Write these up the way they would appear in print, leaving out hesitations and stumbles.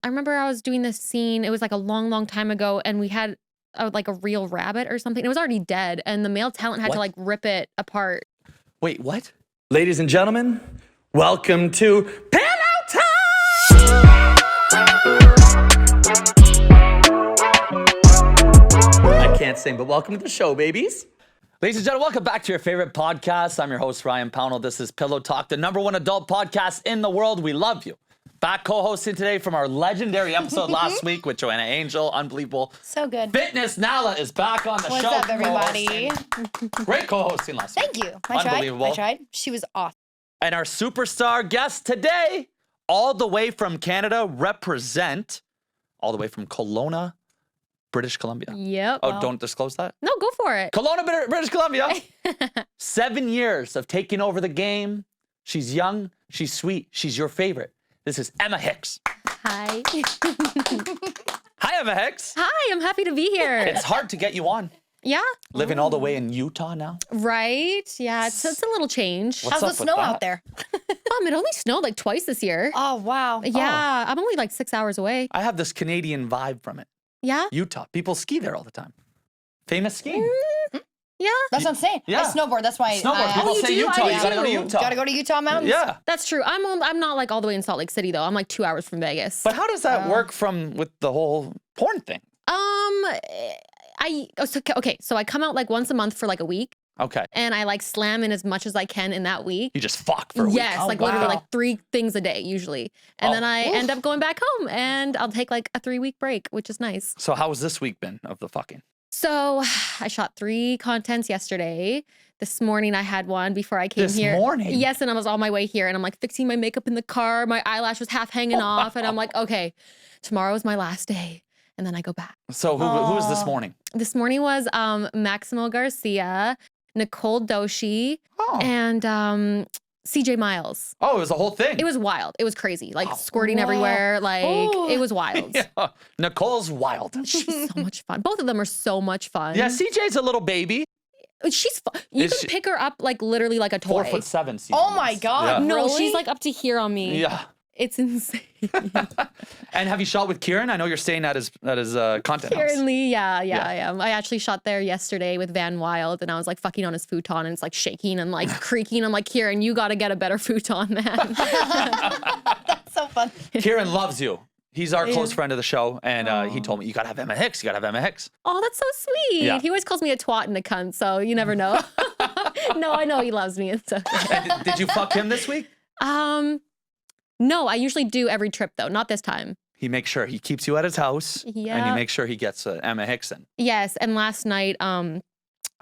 I remember I was doing this scene. It was like a long, long time ago. And we had like a real rabbit or something. It was already dead. And the male talent had to like rip it apart. Wait, what? Ladies and gentlemen, welcome to Pillow Time! I can't sing, but welcome to the show, babies. Ladies and gentlemen, welcome back to your favorite podcast. I'm your host, Ryan Pownell. This is Pillow Talk, the #1 adult podcast in the world. We love you. Back co-hosting today from our legendary episode last week with Joanna Angel. Unbelievable. So good. Fitness Nala is back on the show. What's up, everybody? Great co-hosting last week. Thank you. I tried. She was awesome. And our superstar guest today, all the way from Canada, represent all the way from Kelowna, British Columbia. Yep. Oh, don't disclose that? No, go for it. Kelowna, British Columbia. 7 years of taking over the game. She's young. She's sweet. She's your favorite. This is Emma Hicks. Hi. Hi, Emma Hicks. Hi, I'm happy to be here. It's hard to get you on. Yeah. Living all the way in Utah now. Right. Yeah, it's a little change. What's How's up the snow with that? out there? It only snowed like twice this year. Oh, wow. Yeah, I'm only like 6 hours away. I have this Canadian vibe from it. Yeah? Utah. People ski there all the time. Famous skiing. Yeah. That's what I'm saying. Yeah. I snowboard. That's why. Snowboard. People you say do? Utah. I You gotta go to do. Utah. Gotta go to Utah Mountains. Yeah. That's true. I'm not like all the way in Salt Lake City though. I'm like 2 hours from Vegas. But how does that work with the whole porn thing? So I come out like once a month for like a week Okay. and I like slam in as much as I can in that week. You just fuck for a week. Yes, Oh, like wow. literally like 3 things a day usually. And then I end up going back home and I'll take like a 3-week break, which is nice. So how has this week been of the fucking? So I shot 3 contents yesterday. This morning I had one before I came here. This morning? Yes, and I was on my way here and I'm like fixing my makeup in the car. My eyelash was half hanging off and I'm like, okay, tomorrow is my last day. And then I go back. So who was this morning? This morning was Maximo Garcia, Nicole Doshi, and CJ Miles. Oh, it was a whole thing. It was wild. It was crazy. Like squirting everywhere. Like it was wild. Yeah. Nicole's wild. She's so much fun. Both of them are so much fun. Yeah, CJ's a little baby. She's fun. You Is can she- pick her up like literally like a toy. 4'7" CJ. Oh my is. God. Yeah. No, Really? she's like up to here on me. Yeah. It's insane. And have you shot with Kieran? I know you're staying at his content Kieran house. Lee, yeah, I am. I actually shot there yesterday with Van Wild and I was like fucking on his futon and it's like shaking and like creaking. I'm like, Kieran, you gotta get a better futon, man. That's so fun. Kieran loves you. He's our close friend of the show, and he told me, you gotta have Emma Hicks. You gotta have Emma Hicks. Oh, that's so sweet. Yeah. He always calls me a twat and a cunt, so you never know. No, I know he loves me. It's okay. And did you fuck him this week? No, I usually do every trip though, not this time. He makes sure he keeps you at his house, and he Yeah. makes sure he gets Emma Hicks in. Yes, and last night,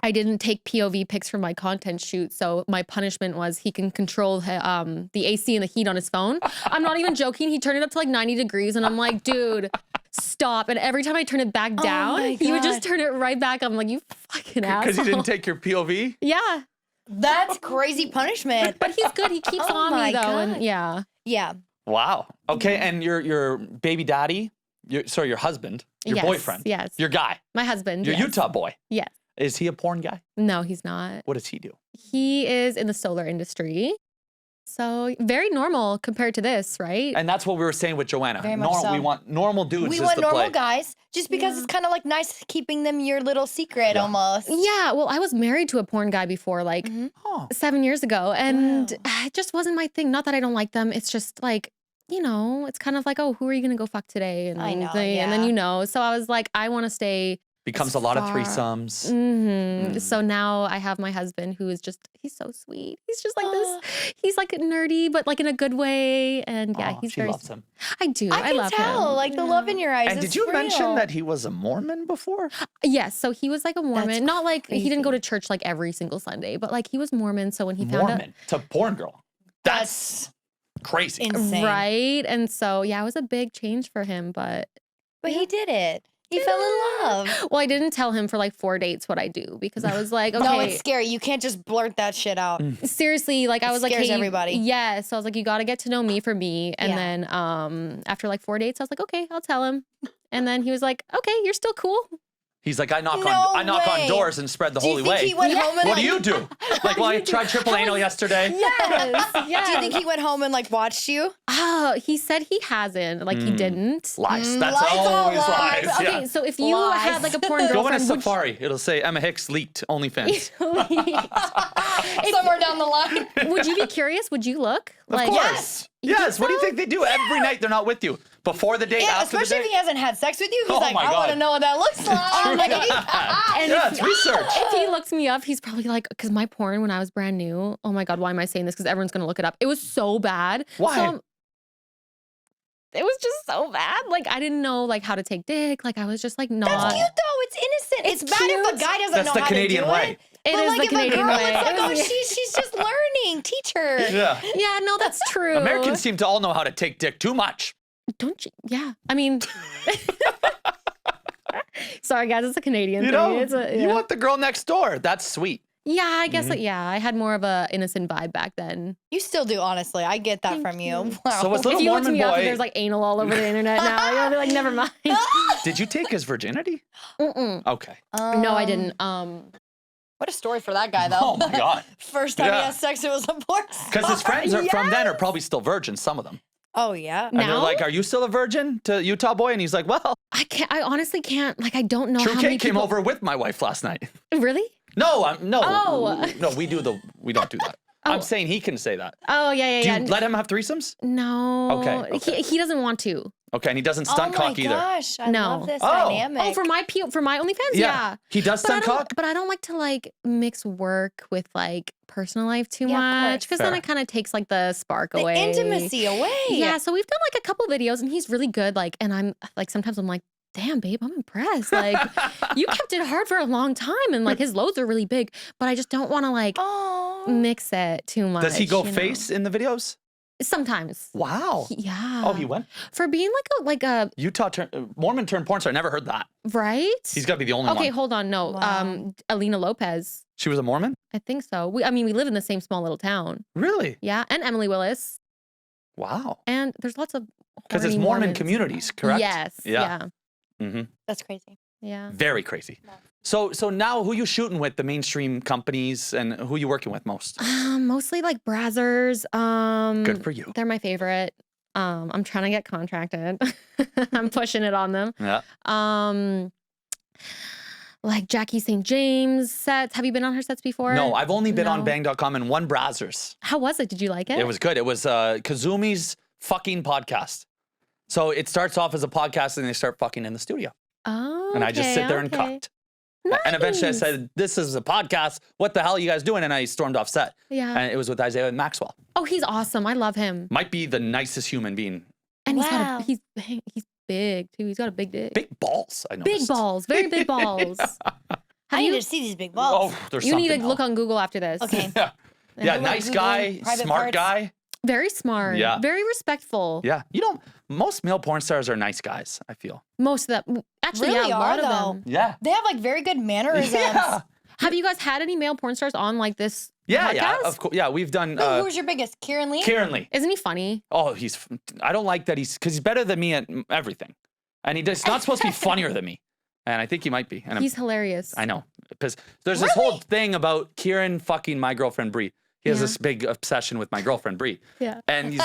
I didn't take POV pics for my content shoot, so my punishment was he can control the AC and the heat on his phone. I'm not even joking. He turned it up to like 90 degrees, and I'm like, dude, stop. And every time I turn it back down, my he would just God. turn it right back. I'm like, you fucking asshole. Because you didn't take your POV? Yeah, That's crazy punishment. but he's good. He keeps Oh on my me though, God. and yeah. Yeah. Wow. Okay, and your baby daddy, your husband, your Yes, boyfriend, yes. your guy, My husband. your yes. Utah boy. Yes. Is he a porn guy? No, he's not. What does he do? He is in the solar industry. So very normal compared to this, right? And that's what we were saying with Joanna. Very much so. We want normal dudes. We is want the normal play. guys just because it's kind of like nice keeping them your little secret almost. Yeah, well, I was married to a porn guy before, like Oh. 7 years ago, and Wow. it just wasn't my thing. Not that I don't like them. It's just like, you know, it's kind of like, oh, who are you gonna go fuck today? And I know, and then yeah. you know. So I was like, I want to stay. Becomes as a lot of far- threesomes. So now I have my husband, who is he's so sweet. He's just like this. He's like nerdy, but like in a good way. And yeah, Oh, he's she very. loves him. I do. I can love tell, him. like the love in your eyes. And is did you mention real. that he was a Mormon before? Yes, so he was like a Mormon. That's Not like he didn't go crazy. to church like every single Sunday, but like he was Mormon. So when he found out, Mormon to porn girl. That's crazy. insane? right, and so yeah, it was a big change for him. But But he did it. He fell in love. well, I didn't tell him for like 4 dates what I do because I was like, okay, No, it's scary. You can't just blurt that shit out. seriously, like I was like, scares hey, everybody. Yeah, so I was like, you got to get to know me for me, and Yeah. then after like 4 dates, I was like, okay, I'll tell him, and then he was like, okay, you're still cool. He's like, I knock No on way. doors and spread the Do you holy think way. he went home and What do like, you do? Like, well, I tried triple anal yesterday. Yes. Yeah. do you think he went home and like watched you? Oh, he said he hasn't. Like he didn't. Lies. That's Lies, all always lies. lies. Okay, Yeah. so if you Lies. had like a porn Go on a girlfriend, would Safari. It'll say Emma Hicks leaked OnlyFans. Somewhere down the line. would you be curious? Would you look? Of course. Yes. What do you think they do every night? They're not with you. Before the date, Yeah, after the especially date. if he hasn't had sex with you. He's Oh like, my I want to God. know what that looks like. And Yeah, if, it's research. if he looks me up, he's probably like, because my porn when I was brand new, oh my God, why am I saying this? Because everyone's going to look it up. It was so bad. Why? So, it was just so bad. Like, I didn't know like how to take dick. Like, I was just like not. That's cute though. It's innocent. It's bad if a cute. guy doesn't That's know the how Canadian to do way. it. It But is like the if Canadian a girl, way. it's like, oh, Yeah. she's just learning. Teach her. Yeah. Yeah, no, that's true. Americans seem to all know how to take dick too much. Don't you? Yeah. I mean, sorry guys, it's a Canadian You thing. know, It's a, yeah. you want the girl next door. That's sweet. Yeah, I guess like, yeah, I had more of a innocent vibe back then. You still do, honestly. I get that from you. Wow. So was If little you look Mormon me up, boy, there's like anal all over the internet now. You'll be like, never mind. did you take his virginity? Mm-mm. Okay. No, I didn't. What a story for that guy, though. Oh my God. First time he Yeah. has sex, it was a porn Because his friends are from then are Yes. probably still virgins, some of them. Oh, yeah. And they're Now? like, are you still a virgin to Utah boy? And he's like, well, I can't. I honestly can't. Like, I don't know True how many Kate came people. over with my wife last night. Really? No, no. Oh. No, we don't do that. I'm saying he can say that. Oh yeah, Do yeah, you yeah. let him have threesomes? No. Okay. He doesn't want to. Okay, and he doesn't Oh, stunt my cock either. gosh. I No. love this Oh. dynamic. Oh, for my OnlyFans, yeah. He does But I stunt don't. cock? But I don't like to like mix work with like personal life too Yeah, of much course. because then Fair. it kind of takes like the spark the away. intimacy away. Yeah. So we've done like a couple videos and he's really good. Like, and I'm like sometimes I'm like, damn, babe, I'm impressed. Like, you kept it hard for a long time and like his loads are really big, but I just don't want to like Oh. mix it too much. Does he go you know? face in the videos? Sometimes. Wow. Yeah. Oh, he went? For being like a Mormon turned porn star. I never heard that. right? He's got to be the only Okay, one. hold on. No. Wow. Alina Lopez. She was a Mormon? I think so. We live in the same small little town. Really? Yeah. And Emily Willis. Wow. And there's lots of Because it's horny Mormon Mormons. communities, correct? Yes. Yeah. Yeah. Mm-hmm. That's crazy. Yeah. Very crazy. So now who you shooting with, the mainstream companies, and who you working with most? Mostly like Brazzers. Good for you. They're my favorite. I'm trying to get contracted. I'm pushing it on them. Yeah. Like Jackie St. James sets. Have you been on her sets before? No, I've only been on No. bang.com and one Brazzers. How was it? Did you like it? It was good. It was Kazumi's fucking podcast. So it starts off as a podcast and they start fucking in the studio. Oh, And I just sit there and okay. cucked. And eventually I Nice. said, this is a podcast. What the hell are you guys doing? And I stormed off set. Yeah. And it was with Isaiah Maxwell. Oh, he's awesome. I love him. Might be the nicest human being. And Wow. he's big too. He's got a big dick. Big balls, I Big noticed. balls. Very big balls. I Have need you? to see these big balls. Oh, there's You need to something look else. on Google after this. Okay. Yeah, yeah, Like nice Googling guy, private smart parts. guy. Very smart. Yeah. Very respectful. Yeah, you know, most male porn stars are nice guys, I feel. Most of them. Actually, Really yeah, a are, lot of though. them. Yeah. They have like very good mannerisms. Yeah. Have you guys had any male porn stars on like this Yeah, podcast? yeah, of course. Yeah, we've done Who's your biggest? Kieran Lee? Kieran Lee. Isn't he funny? Oh, I don't like that because he's better than me at everything. And he's not supposed to be funnier than me. And I think he might be. And He's hilarious. I know. Because there's this whole thing about Kieran fucking my girlfriend Brie. He has Yeah. this big obsession with my girlfriend Brie. Yeah. And he's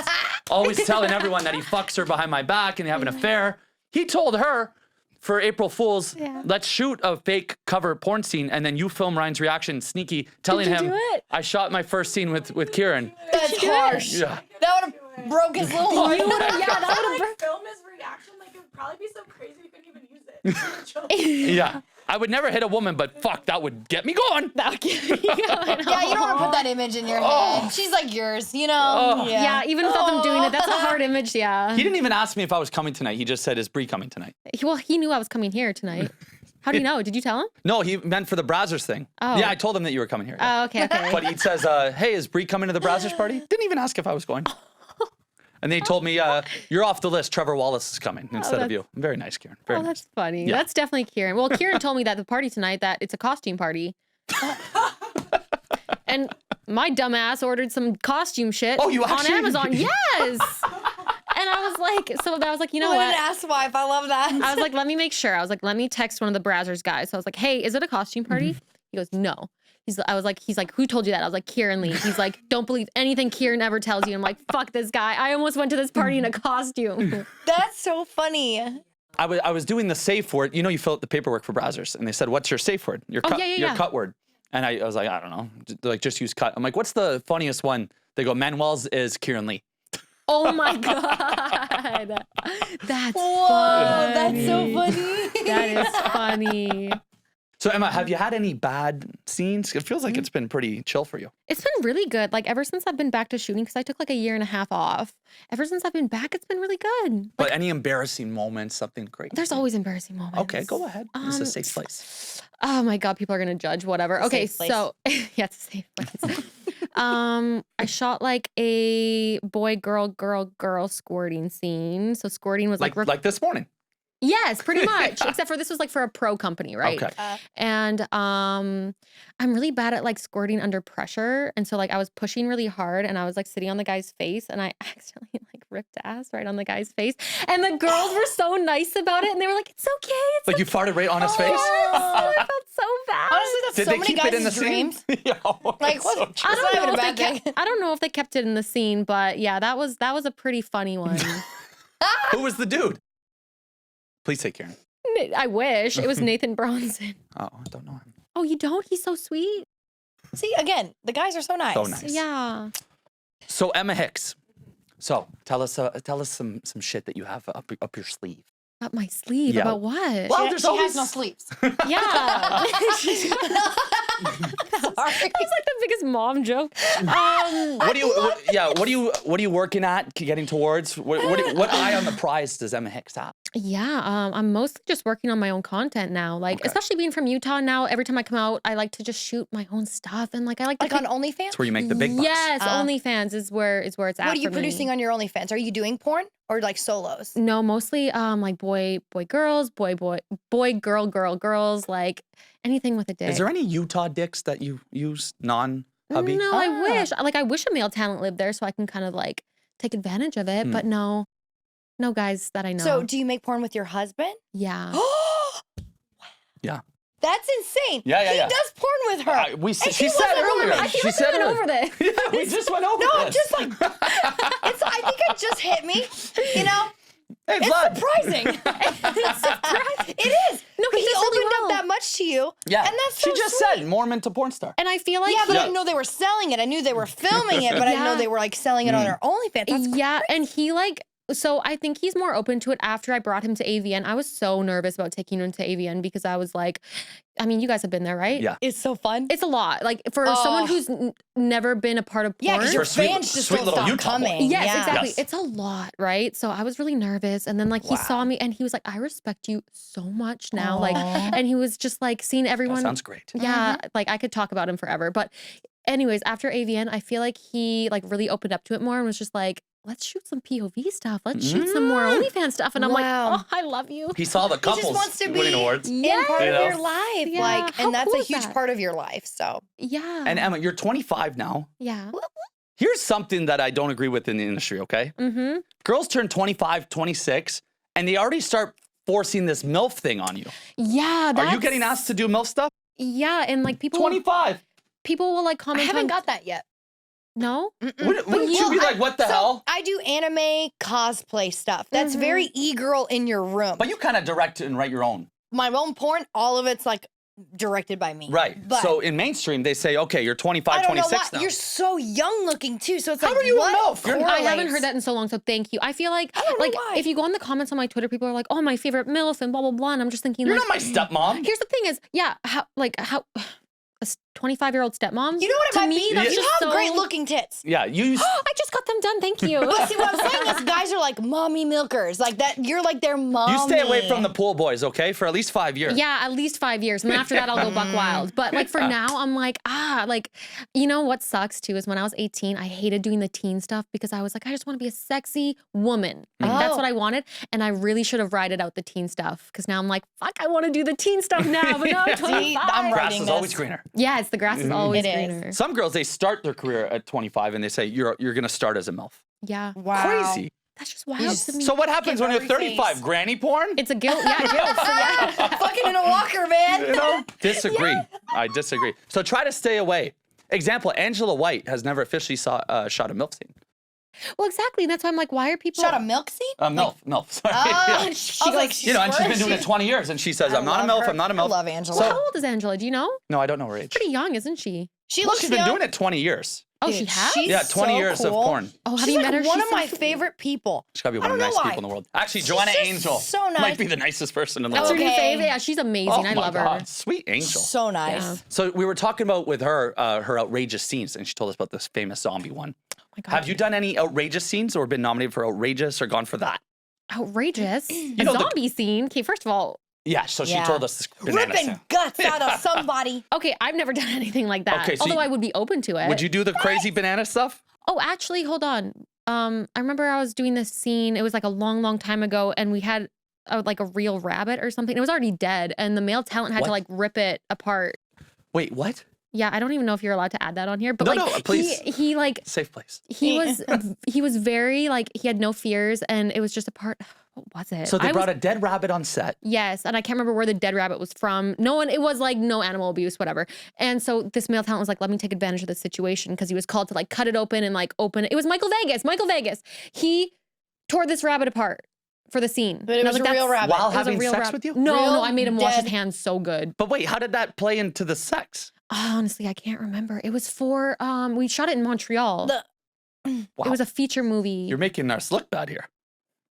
always telling everyone that he fucks her behind my back and they have an affair. He told her for April Fool's, let's shoot a fake cover porn scene and then you film Ryan's reaction sneaky, telling you him do it? I shot my first scene with Kieran. That's harsh. Yeah. That would have broke his little heart. Yeah, that would like film his reaction, like it would probably be so crazy we couldn't even use it. Yeah. I would never hit a woman, but fuck, that would get me going. Yeah, I know. Yeah, you don't want to put that image in your head. She's like yours, you know? Oh. Yeah, even without them doing it, that's a hard image. Yeah. He didn't even ask me if I was coming tonight. He just said, is Brie coming tonight? Well, he knew I was coming here tonight. How do you know? Did you tell him? No, he meant for the Brazzers thing. Oh. Yeah, I told him that you were coming here. yeah. Oh, okay, okay. But he says, hey, is Brie coming to the Brazzers party? Didn't even ask if I was going. And they told me, you're off the list. Trevor Wallace is coming instead of you. Very nice, Kieran. Very Oh, nice. that's funny. Yeah. That's definitely Kieran. Well, Kieran told me that at the party tonight that it's a costume party. And my dumbass ordered some costume shit Oh, you on actually- Amazon. Yes. And I was was like, you know What what? an ass wife. I love that. I was like, let me make sure. I was like, let me text one of the Brazzers guys. So I was like, hey, is it a costume party? He goes, no. He's like, who told you that? I was like, Kieran Lee. He's like, don't believe anything Kieran ever tells you. I'm like, fuck this guy. I almost went to this party in a costume. That's so funny. I was doing the safe word. You know, you fill out the paperwork for Brazzers, and they said, "What's your safe word? Your cut word." And I was like, I don't know, like just use cut. I'm like, what's the funniest one? They go, Manuel's is Kieran Lee. Oh my God, that's Whoa, funny. that's so funny. That is funny. So Emma, have you had any bad scenes? It feels like it's been pretty chill for you. It's been really good. Like ever since I've been back to shooting, because I took like a year and a half off. Ever since I've been back, it's been really good. But any embarrassing moments, something great? There's always embarrassing moments. Okay, go ahead. It's a safe place. Oh my God, people are gonna judge. Whatever. Okay, safe place. so yeah, it's a safe place. I shot like a boy, girl squirting scene. So squirting was Like this morning. Yes, pretty much. Except for this was like for a pro company, right? Okay. And I'm really bad at like squirting under pressure. And so like I was pushing really hard and I was like sitting on the guy's face and I accidentally like ripped ass right on the guy's face. And the girls were so nice about it and they were like, it's okay. It's Like you farted right on his face? I felt so bad. Honestly, that's Did so they many keep it in the guys' scene? dreams. Yeah, Like, it's what? so It's true. not even a bad thing. I don't know if they kept it in the scene, but yeah, that was a pretty funny one. Who was the dude? Please say Kieran. I wish. It was Nathan Bronson. Oh, I don't know him. Oh, you don't? He's so sweet. See, again, the guys are so nice. So nice. Yeah. So Emma Hicks. So tell us some shit that you have up your sleeve. Up my sleeve. Yeah. About what? Well, She there's has always no sleeves. Yeah. Sorry. It's like the biggest mom joke. What are you working at? Getting towards? What eye on the prize does Emma Hicks have? Yeah, I'm mostly just working on my own content now. Like, Okay. especially being from Utah now, every time I come out, I like to just shoot my own stuff. And like, I like to Like on OnlyFans? That's where you make the big bucks. Yes, OnlyFans is where it's at. What are you for producing me. on your OnlyFans? Are you doing porn or like solos? No, mostly like boy, girls, boy, girls, like anything with a dick. Is there any Utah dicks that you use non-hubby? No, I wish. Like, I wish a male talent lived there so I can kind of like take advantage of it. But no guys that I know. So do you make porn with your husband? Yeah. Yeah. That's insane. Yeah. He does porn with her. She said earlier. I feel She like said we went earlier. over this. Yeah, we just went over No, this. I'm just like, I think it just hit me. You know, Hey, it's Vlad. surprising. It's surprising. It is. No, but he he does really opened well. up that much to you. Yeah. And that's so She just sweet. said Mormon to porn star. And I feel like Yeah, but I Yeah. didn't know they were selling it. I knew they were filming it, but I didn't know they were like selling it on their OnlyFans. That's yeah, and he like, so I think he's more open to it after I brought him to AVN. I was so nervous about taking him to AVN because I was like, I mean, you guys have been there, right? Yeah. It's so fun. It's a lot. Like for someone who's never been a part of porn. Yeah, because your For sweet- fans just sweet don't little stop Utah boy. coming. Yes, Yeah. exactly. Yes. It's a lot, right? So I was really nervous. And then like he saw Wow. me and he was like, I respect you so much now. Like, Aw. and he was just like seeing everyone. That sounds great. Yeah, like I could talk about him forever. But anyways, after AVN, I feel like he like really opened up to it more and was just like, let's shoot some POV stuff. Let's shoot some more OnlyFans stuff. And I'm Wow. like, oh, I love you. He saw the He couples just wants to winning be awards. in Yeah. part You of know? your life. Yeah, Like, how and that's cool a is huge that? part of your life. So Yeah. And Emma, you're 25 now. yeah. Here's something that I don't agree with in the industry, okay? Mm-hmm. Girls turn 25, 26, and they already start forcing this MILF thing on you. Yeah. Are you getting asked to do MILF stuff? Yeah. And like people 25. will like I comment haven't on got that yet. no? Wouldn't you be like, what the hell? I do anime cosplay stuff. That's very e-girl in your room. But you kind of direct and write your own. My own porn, all of it's like directed by me. Right. But So in mainstream, they say, okay, you're I 25, don't know 26 why. now. You're so young looking too. So it's How like, are you a what MILF? You're- I haven't correlates? heard that in so long, so thank you. I feel like don't know why. if you go on the comments on my Twitter, people are like, "Oh, my favorite MILF" and blah blah blah, and I'm just thinking, You're like, not my stepmom. here's the thing: is how a 25-year-old stepmom. You know what it to might me, be? that's You just have so- great looking tits. Yeah, you. I just got them done. Thank you. But see, what I'm saying is guys are like mommy milkers. Like that, you're like their mom. You stay away from the pool boys, okay? For at least 5 years. Yeah, at least 5 years. And then after that, I'll go buck wild. But like for now, I'm like, like, you know what sucks too is when I was 18, I hated doing the teen stuff because I was like, I just want to be a sexy woman. Like that's Oh. what I wanted. And I really should have righted out the teen stuff because now I'm like, fuck, I want to do the teen stuff now. But now I'm See, 25. I'm Grass writing is this. always greener. Yeah, it's the grass is always It is. greener. Some girls, they start their career at 25 and they say, you're going to start as a MILF. Yeah. Wow. Crazy. That's just wild to me. So what happens when you're every 35? face. Granny porn? It's a guilt. Yeah, guilt. Yeah. Fucking in a walker, man. You know? Disagree. I disagree. So try to stay away. Example, Angela White has never officially shot a MILF scene. Well, exactly. And that's why I'm like, why are people? Shot a milk scene? MILF, sorry. Oh, Yeah. she goes, like, You know, and she's been doing it 20 years, and she says, I'm not a MILF, I'm not a MILF. I love Angela. Well, how old is Angela? Do you know? No, I don't know her age. Pretty young, isn't she? She Look, looks she's been young. doing it 20 years. Oh, Dude, she has? she's Yeah, 20 so years of cool. porn. Oh, have She's you like met her? one She's of so my sweet. favorite people. She's got to be I one of the don't nice know people in why. the world. Actually, She's Joanna just Angel so nice. might be the nicest person in the That's world. your new Okay. fave? Yeah, she's amazing. Oh I my love God, her. sweet angel. So nice. Yeah. So we were talking about with her, her outrageous scenes, and she told us about this famous zombie one. Oh my God. Have you done any outrageous scenes or been nominated for outrageous or gone for that? Outrageous. A know the- zombie scene. Okay, first of all, Yeah, so she Yeah. told us this banana Ripping scene. guts out of somebody. okay, I've never done anything like that. Okay, so Although you- I would be open to it. Would you do the crazy banana stuff? Oh, actually, hold on. I remember I was doing this scene. It was like a long, long time ago, and we had like a real rabbit or something. It was already dead, and the male talent had to What? like rip it apart. Wait, what? Yeah, I don't even know if you're allowed to add that on here, but No, like no, please. he like Safe place. he was very like he had no fears, and it was just a part. What was it? So they I brought was, a dead rabbit on set. yes, and I can't remember where the dead rabbit was from. No one. It was like no animal abuse, whatever. And so this male talent was like, "Let me take advantage of this situation," because he was called to like cut it open and like open it. It was Michael Vegas. Michael Vegas. He tore this rabbit apart for the scene. But it And I was a like, real "That's- rabbit. While it was a having real sex rabbit." with you? No, Real no, I made him wash his dead. hands so good. But wait, how did that play into the sex? Honestly, I can't remember. It was for we shot it in Montreal. The- Wow. It was a feature movie. You're making us look bad here.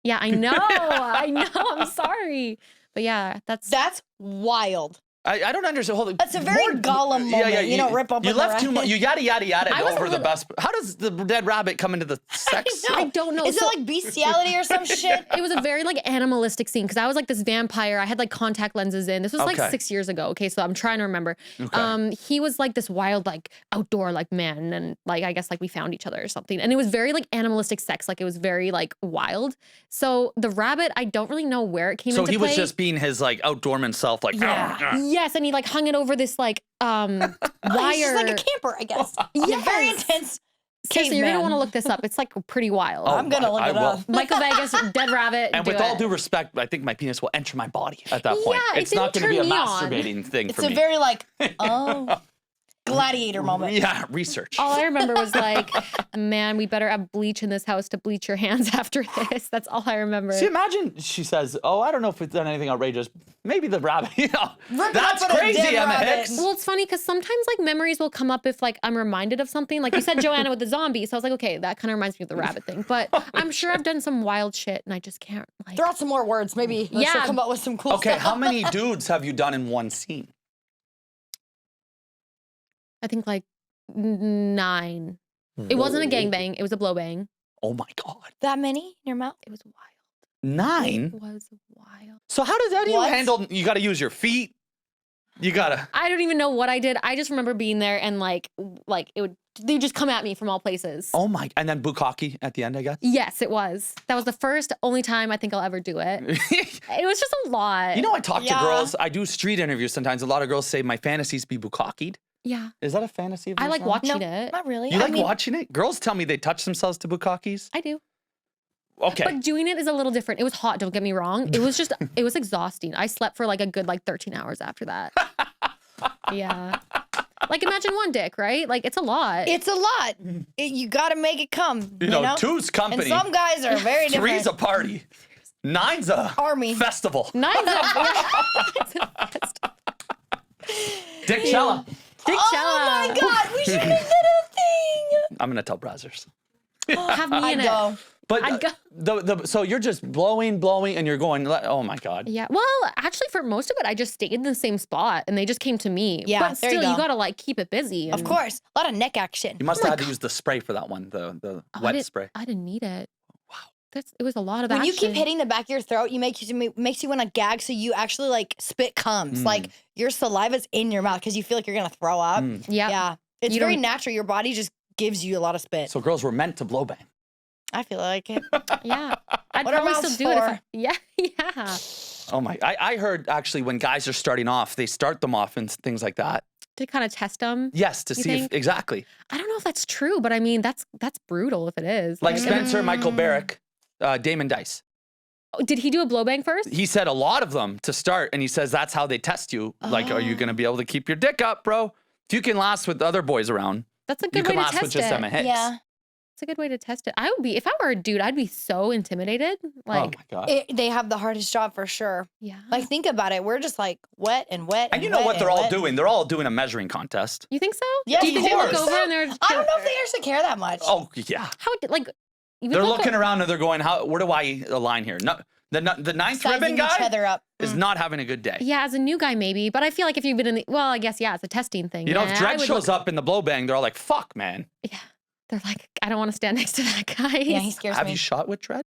Yeah, I know. I know. I'm sorry. But yeah, that's That's wild. I don't understand. Hold on. That's a very Gollum moment, you know, rip open You the left too rabbit. much. You yada yada yada I was a over the little- best. How does the dead rabbit come into the sex? know. I don't know. Is So- it like bestiality or some shit? it was a very like animalistic scene because I was like this vampire. I had like contact lenses in. This was like Okay. 6 years ago. Okay, so I'm trying to remember. Okay. He was like this wild like outdoor like man, and like I guess like we found each other or something. And it was very like animalistic sex. Like it was very like wild. So the rabbit, I don't really know where it came So into he was play. just being his like outdoorman self, like Yeah. Yes, and he like hung it over this like wire. He's just like a camper, I guess. He's a very Yes. intense Seriously, you're gonna caveman. want to look this up. It's like pretty wild. I'm gonna look I it will. up. Michael Vegas, dead rabbit. And do with all it. due respect, I think my penis will enter my body at that point. Yeah, it It's not didn't going to be a turn me on. masturbating thing It's for a me. very like, oh, gladiator moment. Yeah, research. All I remember was like, man, we better have bleach in this house to bleach your hands after this. That's all I remember. See, imagine she says, "Oh, I don't know if it's done anything outrageous. Maybe the rabbit." You know, Rip it that's up with a crazy, dead Emma rabbit. Hicks. Well, it's funny because sometimes like memories will come up if like I'm reminded of something. Like you said, Joanna with the zombie. So I was like, okay, that kind of reminds me of the rabbit thing. But I'm sure I've done some wild shit and I just can't like. Throw out some more words. Maybe she'll Yeah. come up with some cool Okay, stuff. how many dudes have you done in one scene? I think like 9. It wasn't a gangbang. It was a blow bang. Oh my God, That many in your mouth? It was wild. 9. It was wild. So how do you What? handle? You got to use your feet. You gotta. I don't even know what I did. I just remember being there and like it would they just come at me from all places. Oh my! And then bukkake at the end, I guess. Yes, it was. That was the first, only time I think I'll ever do it. It was just a lot. You know, I talk to Yeah. girls. I do street interviews sometimes. A lot of girls say my fantasies be bukkakeed. Yeah. Is that a fantasy of I yours, like Ron? watching No, it. not really. You I like mean, watching it? Girls tell me they touch themselves to bukkakes. I do. Okay. But doing it is a little different. It was hot, don't get me wrong. It was just, it was exhausting. I slept for like a good like 13 hours after that. Yeah. Like imagine one dick, right? Like it's a lot. It's a lot. You got to make it come. you know, two's company. And some guys are very different. Three's a party. Nine's a Army. festival. Nine's Dickchella. Dick Oh my God, we should make that a thing. I'm gonna tell Brazzers. Have me in I'd it. go. But I'd go. so you're just blowing, and you're going. Oh my God. Yeah. Well, actually, for most of it, I just stayed in the same spot and they just came to me. Yeah, But there you still, you go. gotta like keep it busy. Of and- course. A lot of neck action. You must have had to use the spray for that one, the Oh, I wet didn't- spray. I didn't need it. Wow. It was a lot of When you action. keep hitting the back of your throat, makes you want to gag, so you actually like spit comes. Mm. Like your saliva's in your mouth because you feel like you're gonna throw up. Mm. Yeah. Yeah, it's You very don't- natural. Your body just gives you a lot of spit. So girls were meant to blow bang. I feel like it. Yeah. I'd What are probably mouths still do it if for? I, yeah. Yeah. Oh my! I heard actually when guys are starting off, they start them off and things like that. To kind of test them. Yes, to You see if think? exactly. I don't know if that's true, but I mean that's brutal if it is. Like Like, Spencer, Michael Barrick. Damon Dice. Oh, did he do a blow bang first? He said a lot of them to start, and he says that's how they test you. Like, are you going to be able to keep your dick up, bro? If you can last with other boys around, That's a you good can way to last with test just it. Emma Hicks. Yeah. It's a good way to test it. I would be, if I were a dude, I'd be so intimidated. Oh Like, my God. They have the hardest job for sure. yeah. Like, think about it. We're just like wet and wet. And you know wet what they're and all wet. doing? They're all doing a measuring contest. You think so? Yeah, Do you of think they look course. over and they're I don't know if they actually care that much. Oh, yeah. how, like, you would They're look looking around and they're going, where do I align here? No, the ninth Sizing ribbon each guy other up. is not having a good day. Yeah, as a new guy, maybe. But I feel like if you've been in the, well, I guess, yeah, it's a testing thing. You know, yeah, if I Dredd would shows look- up in the blow bang, they're all like, fuck, man. Yeah. They're like, I don't want to stand next to that guy. Yeah, he scares Have me. you shot with Dredd?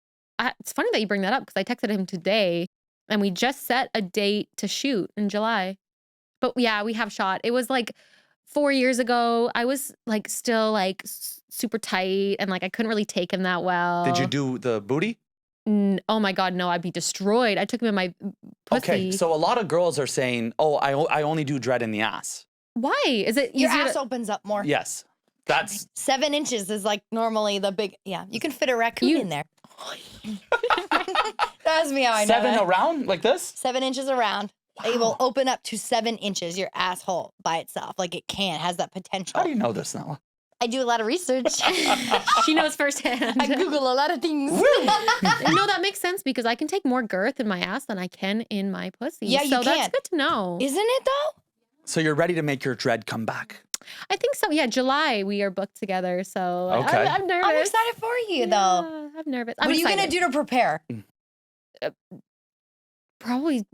It's funny that you bring that up because I texted him today and we just set a date to shoot in July. But yeah, we have shot. It was like 4 years ago. I was like still like super tight and like I couldn't really take him that well. Did you do the booty? Oh my God, no, I'd be destroyed. I took him in my pussy. Okay, so a lot of girls are saying, oh, I only do Dredd in the ass. Why? Is it Your easier ass to- opens up more. Yes. That's 7 inches is like normally the big. Yeah, you can fit a raccoon in there. That's me how I know 7 it. around like this? 7 inches around. It will open up to 7 inches, your asshole by itself. Like it has that potential. How do you know this, Nella? I do a lot of research. She knows firsthand. I Google a lot of things. No, that makes sense because I can take more girth in my ass than I can in my pussy. Yeah, you so that's can. good to know. Isn't it though? So you're ready to make your Dredd come back. I think so. Yeah, July we are booked together. So Okay. I'm nervous. I'm excited for you though. Yeah, I'm nervous. I'm What are you excited. gonna do to prepare? Probably,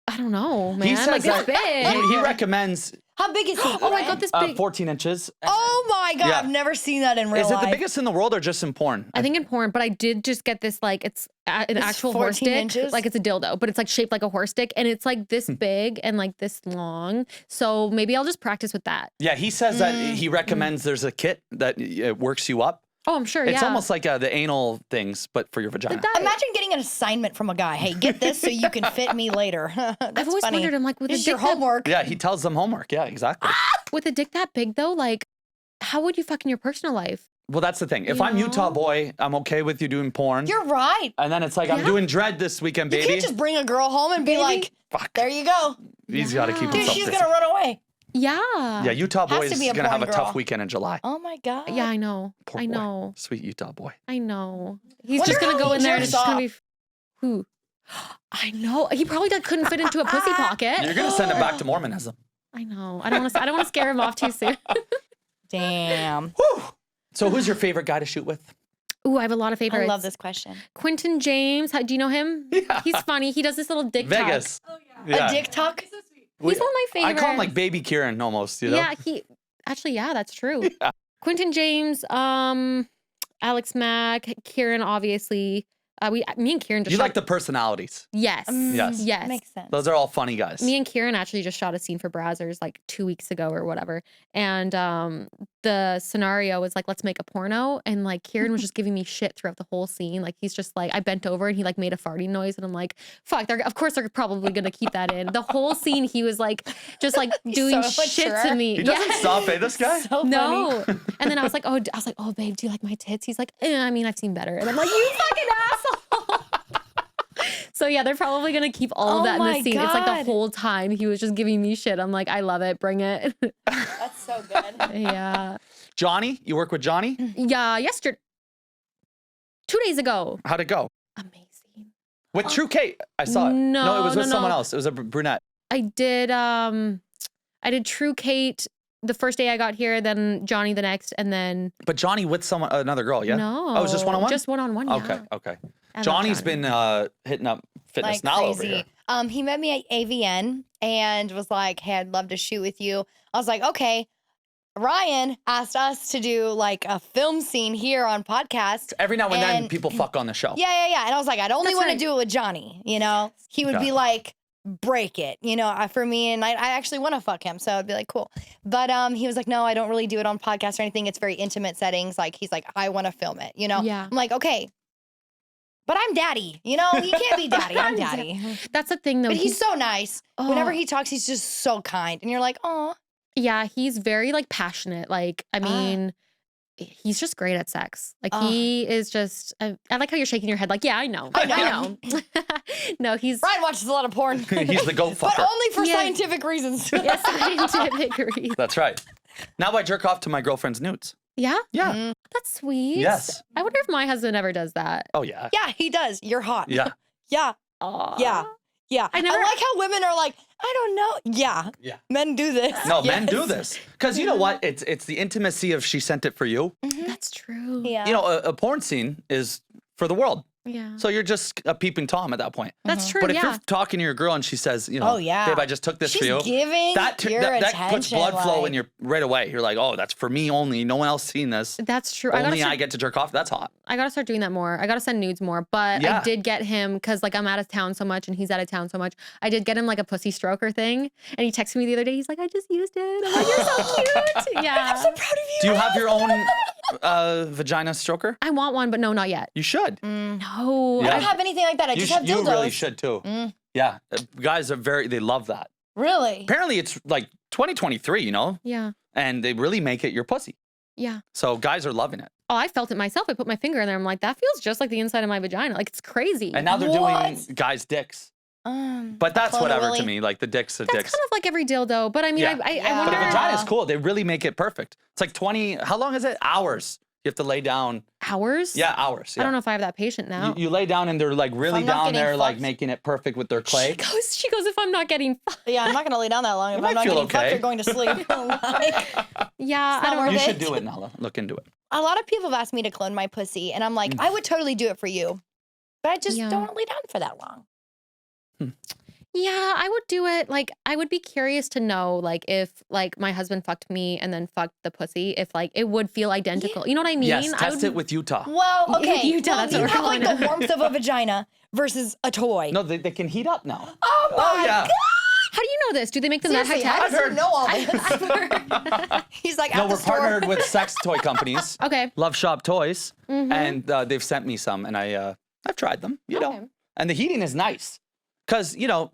I don't know, man. He says like this that big. he recommends How big is he? Oh, I got this big. 14 inches. Oh my god, Yeah. I've never seen that in real Is it life. the biggest in the world or just in porn? I think in porn, but I did just get this like it's an It's actual horse 14 dick, inches? like it's a dildo, but it's like shaped like a horse dick, and it's like this big and like this long. So maybe I'll just practice with that. Yeah, he says that he recommends there's a kit that works you up. Oh, I'm sure. It's yeah. almost like the anal things, but for your vagina. Imagine getting an assignment from a guy. Hey, get this so you can fit me later. That's I've always funny. wondered. I'm like, with a This is your dick that, homework. Yeah, he tells them homework. Yeah, exactly. with a dick that big though, like, how would you fuck in your personal life? Well, that's the thing. If You I'm Utah know? boy, I'm okay with you doing porn. You're right. And then it's like, I'm Yeah. doing Dredd this weekend, You baby. can't just bring a girl home and be like, Fuck. there you go. He's got to keep Yeah. Dude, himself she's busy. going to run away. Yeah. Yeah, Utah boy Has to is be a going to have a porn tough girl. weekend in July. Oh my God. Yeah, I know. Poor I boy. know. Sweet Utah boy. I know. He's Wonder just gonna how go he in there and it's jerks just gonna be who? I know. He probably couldn't fit into a pussy pocket. You're going to send him back to Mormonism. I know. I don't want to scare him off too soon. Damn. Whew. So who's your favorite guy to shoot with? Ooh, I have a lot of favorites. I love this question. Quentin James. Do you know him? Yeah. He's funny. He does this little dick talk. Vegas. Oh yeah. Yeah. A dick talk? He's so sweet. He's one of my I favorites. call him like baby Kieran almost, you know? Yeah, yeah, that's true. Quentin James, Alex Mack, Kieran, obviously. Me and Kieran just You shot. like the personalities. Yes. Yes. Yes. Makes sense. Those are all funny guys. Me and Kieran actually just shot a scene for Brazzers like 2 weeks ago or whatever. And the scenario was like, let's make a porno. And like Kieran was just giving me shit throughout the whole scene. Like he's just like, I bent over and he like made a farting noise. And I'm like, fuck, of course they're probably going to keep that in. The whole scene, he was like, just like doing so shit to mature. me. He doesn't stop, eh, this guy? So funny. No. And then I was like, oh, babe, do you like my tits? He's like, I mean, I've seen better. And I'm like, you fucking asshole. So yeah, they're probably gonna keep all of Oh that in my the scene. It's like the God. whole time he was just giving me shit. I'm like, I love it. Bring it. That's so good. Yeah. Johnny, you work with Johnny? Yeah. Yesterday, 2 days ago. How'd it go? Amazing. With True Kate, I saw it. No, it was with no, someone no. else. It was a brunette. I did True Kate the first day I got here, then Johnny the next, and then But Johnny with someone, another girl, yeah? no. Oh, it was just one-on-one? Just one-on-one. Yeah. Okay, okay. I love Johnny's Johnny. been hitting up Fitness Like Now over crazy. here. He met me at AVN and was like, hey, I'd love to shoot with you. I was like, okay. Ryan asked us to do like a film scene here on podcast. Every now and then, And- people fuck on the show. Yeah. And I was like, I'd only That's want to right. do it with Johnny, you know? He would Yeah. be like, break it, you know, for me. And I actually want to fuck him. So I'd be like, cool. But he was like, no, I don't really do it on podcasts or anything. It's very intimate settings. Like, he's like, I want to film it, you know? Yeah. I'm like, okay. But I'm daddy, you know? He can't be daddy. I'm daddy. That's the thing though. But he's so nice. Whenever Oh. he talks, he's just so kind. And you're like, oh. Yeah, he's very like passionate. Like, I mean, He's just great at sex. Like he is just. I like how you're shaking your head. Like, yeah, I know. I know. No, he's. Ryan watches a lot of porn. He's the goat But fucker. only for Yeah. scientific reasons. Yes, scientific reason. That's right. Now I jerk off to my girlfriend's nudes. Yeah, Yeah. that's sweet. Yes. I wonder if my husband ever does that. Oh yeah. Yeah, he does. You're hot. Yeah. Yeah. Aw. Yeah. Yeah. I never- like how women are like, I don't know. Yeah. Yeah. Men do this. No, men Yes. do this because you know what? It's the intimacy of she sent it for you. That's true. Yeah. You know, a porn scene is for the world. Yeah. So you're just a peeping Tom at that point. That's true. But if yeah. you're talking to your girl and she says, you know, Oh, yeah. babe, I just took this She's for you. giving that your that puts attention, blood flow like- in your right away. You're like, oh, that's for me only. No one else seen this. That's true. Only I get to jerk off. That's hot. I gotta start doing that more. I gotta send nudes more. But Yeah. I did get him because like I'm out of town so much and he's out of town so much. I did get him like a pussy stroker thing, and he texted me the other day. He's like, I just used it. I'm like, you're so cute. Yeah. I'm so proud of you. Do you have your own vagina stroker? I want one, but no, not yet. You should. No. I Yeah. don't have anything like that. I You, just have you dildos. really should too. Yeah. Guys are they love that. Really? Apparently it's like 2023, you know, Yeah. and they really make it your pussy. Yeah. So guys are loving it. Oh, I felt it myself. I put my finger in there. I'm like, that feels just like the inside of my vagina. Like it's crazy. And now they're What? doing guys' dicks. But that's clone of whatever to Willy? me. Like the dick's a That's dick's. kind of like every dildo. But I mean, Yeah. I Yeah. wonder. But a Yeah. vagina's cool. They really make it perfect. It's like 20, how long is it? Hours. You have to lay down. Hours? Yeah, hours. I Yeah. don't know if I have that patient now. You lay down and they're like really I'm not down getting there, like fucked- making it perfect with their clay. She goes, if I'm not getting Yeah, I'm not gonna lay down that long if might I'm not feel getting fucked okay. or going to sleep. Like, yeah, I not don't worth know. You it. should do it, Nala. Look into it. a lot of people have asked me to clone my pussy, and I'm like, I would totally do it for you, but I just Yeah. don't want to lay down for that long. Yeah, I would do it. Like, I would be curious to know, like, if like my husband fucked me and then fucked the pussy, if like it would feel identical. You know what I mean? Yes, I test would it with Utah. Well, okay, You tell well, us you what we're have like calling the it. warmth of a vagina versus a toy. No, they can heat up now. Oh my yeah. How do you know this? Do they make them Seriously, that high how tech? does he know all this? He's like, No, at the we're store. partnered with sex toy companies. Okay. Love Shop Toys, Mm-hmm. and they've sent me some, and I've tried them. You Okay. know, and the heating is nice, because you know,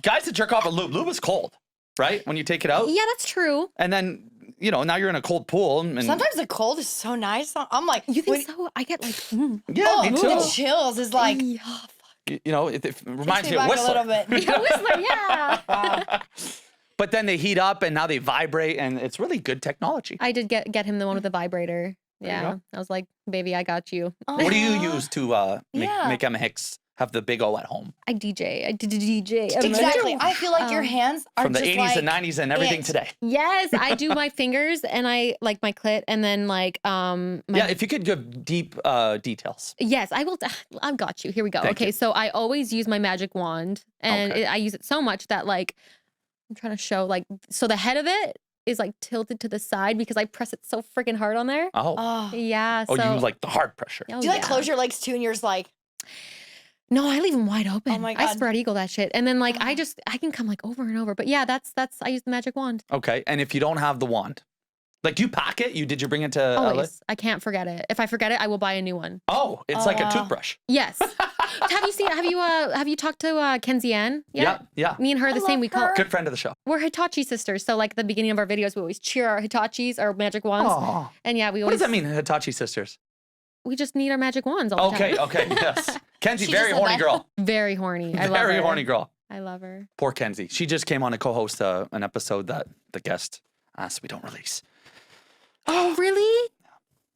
guys that jerk off with lube is cold, right? When you take it out, Yeah, that's true. and then you know now you're in a cold pool, and Sometimes the cold is so nice. I'm like, You when- think so? I get like, yeah, oh, me the too. chills is like, yeah. You know, it reminds takes me of back a Whistler. little bit. Yeah, Whistler, yeah. Wow. But then they heat up, and now they vibrate, and it's really good technology. I did get him the one with the vibrator. you Yeah. go. I was like, baby, I got you. What do you Aw. use to Yeah. make Emma Hicks have the big O at home? I DJ. I did a DJ. Exactly. I feel like your hands are From the just 80s like and 90s and everything it. today. Yes, I do my fingers and I like my clit and then like my Yeah, if you could give deep details. Yes, I will. I've got you. Here we go. Thank okay, you. so I always use my magic wand, and Okay. I use it so much that like I'm trying to show like so the head of it is like tilted to the side because I press it so freaking hard on there. Oh. Oh. Yeah. Oh, So you like the hard pressure. Oh, Do you like yeah. close your legs too and you're just like, No, I leave them wide open. Oh my I God. spread eagle that shit, and then like I can come like over and over. But yeah, that's I use the magic wand Okay. And if you don't have the wand, like do you pack it? Did you bring it to LA? always. I can't forget it. If I forget it, I will buy a new one. Oh, it's Oh, like wow. a toothbrush. Yes. Have you talked to Kenzie Ann? Yeah. Yeah. Me and her are the I same. love We call her. Good friend of the show. we're Hitachi sisters. So like at the beginning of our videos, we always cheer our Hitachis, our magic wands. Oh. And yeah, we What always does that mean, Hitachi sisters? we just need our magic wands all the Okay. time. Okay. Yes. Kenzie, She's very just a horny bad- girl. Very horny. I love her. Very horny girl. I love her. Poor Kenzie. She just came on to co-host an episode that the guest asked we don't release. Oh, really?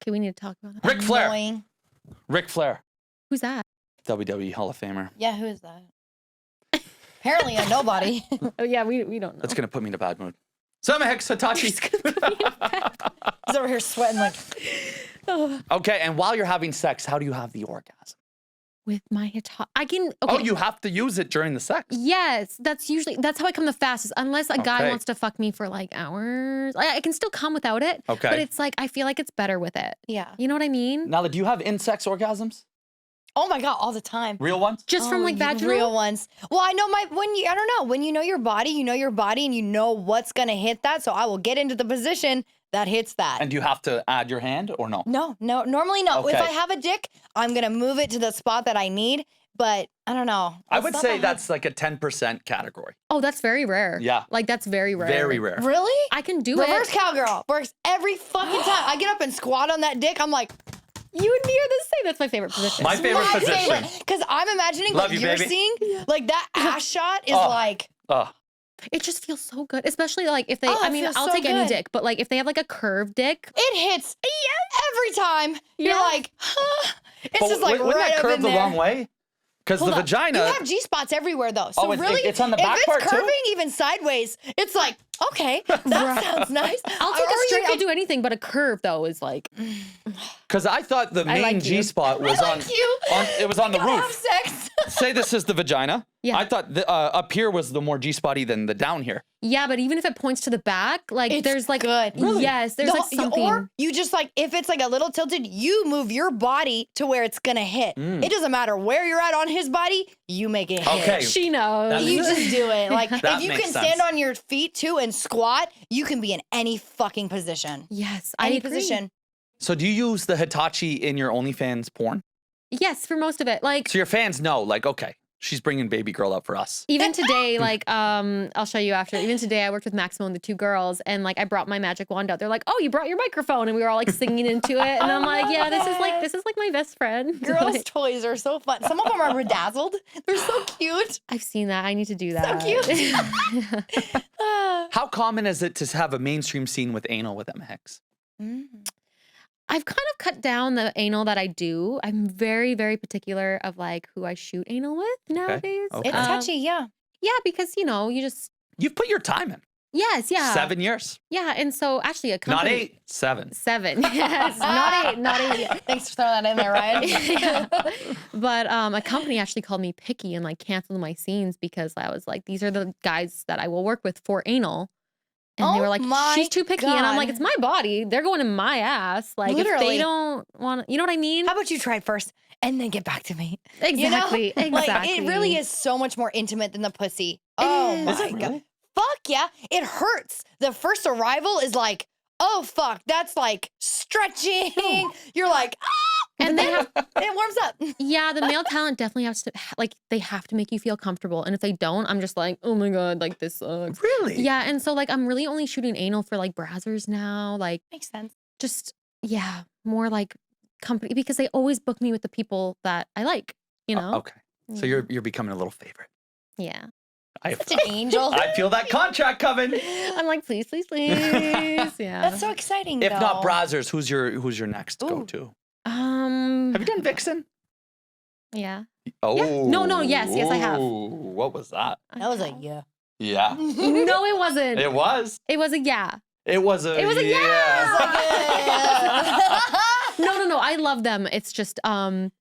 Okay, we need to talk about that. Ric Flair. annoying. Ric Flair, Who's that? WWE Hall of Famer. Yeah, who is that? Apparently a nobody. Oh yeah, we don't know. That's gonna put me in a bad mood. Sama Hicks, Hitachi. He's over here sweating like, Okay, and while you're having sex, how do you have the orgasm? With my Hitachi, I can. Okay. Oh, you have to use it during the sex. Yes, that's how I come the fastest. Unless a guy Okay. wants to fuck me for like hours, I can still come without it. Okay. But it's like I feel like it's better with it. yeah. You know what I mean? Nala, do you have in-sex orgasms? Oh my God, all the time. Real ones? Just from Oh, like you vaginal. real ones. Well, I know I don't know, when you know your body, and you know what's gonna hit that. So I will get into the position that hits that. And do you have to add your hand or no? No, normally no. If Okay. I have a dick, I'm gonna move it to the spot that I need. but I don't know. I would It's not say that that's like a 10% category. Oh, that's very rare. Yeah. Like that's very rare. Very rare. hard. Really? I can do Reverse it. cowgirl works every fucking time. I get up and squat on that dick. I'm like, You and me are the same. That's my favorite position. My favorite position. Because I'm imagining Love what you, you're baby. seeing. Like that ass shot is Oh. like, It just feels so good, especially like if they. Oh, I it mean, feels I'll so take any good. dick, but like if they have like a curved dick. it hits every time. You're Yeah. like, huh. It's But just like wouldn't right that up curve in the there. wrong way? Because the Hold up. vagina. You have G spots everywhere though. So Oh, really, it's on the back if part, it's too? curving even sideways, it's like, okay, that sounds nice. I'll take Or a you straight. I'll could- do anything, but a curve though is like. Because I thought the I main like you. G spot was I like you. it was on the Gotta have roof. sex. Say this is the vagina. Yeah. I thought up here was the more G spotty than the down here. Yeah, but even if it points to the back, like It's there's like good. yes, there's like something. Or you just like, if it's like a little tilted, you move your body to where it's gonna hit. It doesn't matter where you're at on his body, you make it hit. Okay. She knows. That You just do it. Like That if you makes can sense. stand on your feet too and squat, you can be in any fucking position. Yes, I Any agree. position. So do you use the Hitachi in your OnlyFans porn? Yes, for most of it. Like So your fans know, like, okay, she's bringing baby girl up for us. even today, like I'll show you after. Even today, I worked with Maximo and the two girls, and like I brought my magic wand out. They're like, "Oh, you brought your microphone," and we were all like singing into it. And I'm like, "Yeah, this is like my best friend." Girls' Like, toys are so fun. Some of them are bedazzled. They're so cute. I've seen that. I need to do that. cute. How common is it to have a mainstream scene with anal with MX? I've kind of cut down the anal that I do. I'm very, very particular of like who I shoot anal with nowadays. Okay. It's touchy, yeah. Yeah, because you know, you just You've put your time in. yes, yeah, 7 years. yeah, and so actually a Not company 8, 7. 7, yes, not 8. Thanks for throwing that in there, Ryan. Yeah. But a company actually called me picky and like canceled my scenes because I was like, these are the guys that I will work with for anal. And they were like, my she's too picky. And I'm like, God. it's my body. They're going in my ass. Like, if Literally. they don't want to, you know what I mean? How about you try it first and then get back to me? Exactly. You know? Exactly. Like, it really is so much more intimate than the pussy. It Oh is. my Is it God. really? Fuck yeah. It hurts. The first arrival is like, oh fuck, that's like stretching. You're like, ah! And they have, It warms up. yeah, the male talent definitely has to, like, they have to make you feel comfortable. And if they don't, I'm just like, oh my God, like, this sucks. Really? Yeah. And so, like, I'm really only shooting anal for, like, brazzers now. Like, Makes sense. just, yeah, more like company because they always book me with the people that I like, you know? Okay. So you're becoming a little favorite. Yeah. Such an angel. I feel that contract coming. I'm like, please, please, please. Yeah. That's so exciting. If not though. Brazzers, who's your next Ooh. go-to? Um, Have you done Vixen? yeah. Oh. No, yes, I have. Ooh, what was that? That was a yeah. Yeah. No, it wasn't. It was. It was a yeah. It was a It was a Yeah. No. I love them. It's just I don't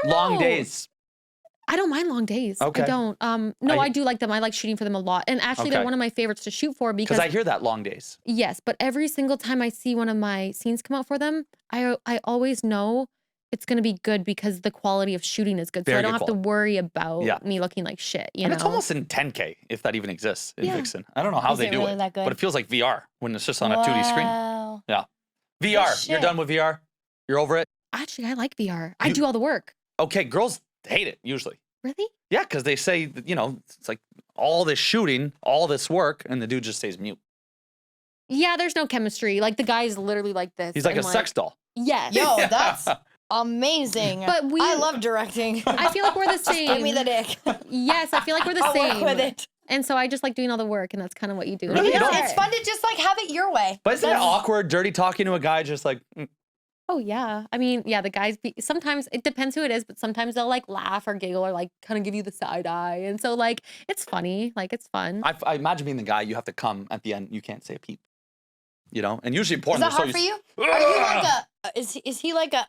know. Long days. I don't mind long days. Okay. I don't. No, I- I do like them. I like shooting for them a lot. And actually Okay. they're one of my favorites to shoot for because Because I hear that long days. yes, but every single time I see one of my scenes come out for them, I always know it's gonna be good because the quality of shooting is good. So Very I don't good have to worry about Yeah. me looking like shit, you And know? it's almost in 10K, if that even exists in Yeah. Vixen. I don't know how Is they it do really it. that good? But it feels like VR when it's just on a 2D screen. Wow. Yeah. VR. You're shit. done with VR? You're over it? Actually, I like VR. I You- do all the work. Okay, girls hate it usually. Really? Yeah, because they say, that, you know, it's like all this shooting, all this work, and the dude just stays mute. Yeah, there's no chemistry. Like the guy's literally like this. He's like a and, sex doll. Yes. Yo, that's amazing. But we I love directing. I feel like we're the same. Give me the dick. Yes, I feel like we're the I'll same. work with it. And so I just like doing all the work, and that's kind of what you do. Really? You don't- It's fun to just like have it your way. But isn't it That's- awkward, dirty talking to a guy just like, Oh yeah. I mean, yeah, the guys sometimes it depends who it is, but sometimes they'll like laugh or giggle or like kind of give you the side eye. And so like it's funny, like it's fun. I imagine being the guy, you have to come at the end, you can't say a peep. You know? And usually porn, Is that they're hard so for used- you? Are you like a? Is he like a?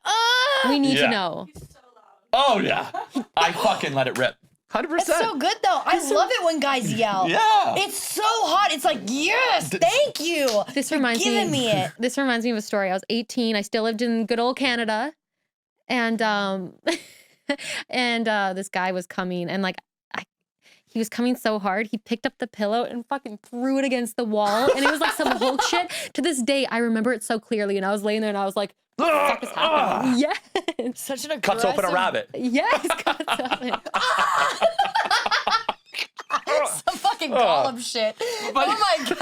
We need Yeah. to know. He's so loud. Oh, yeah. I fucking let it rip. 100%. It's so good though. I love it when guys yell. Yeah. It's so hot. It's like yes, thank you. This You're reminds giving me it. This reminds me of a story. I was 18. I still lived in good old Canada. And this guy was coming and like he was coming so hard, he picked up the pillow and fucking threw it against the wall. And it was like some Hulk shit. To this day, I remember it so clearly. And I was laying there and I was like, fuck is happening? Yes. Such an Cuts open a rabbit. Yes. Cuts open. Some fucking Gollum shit. Oh my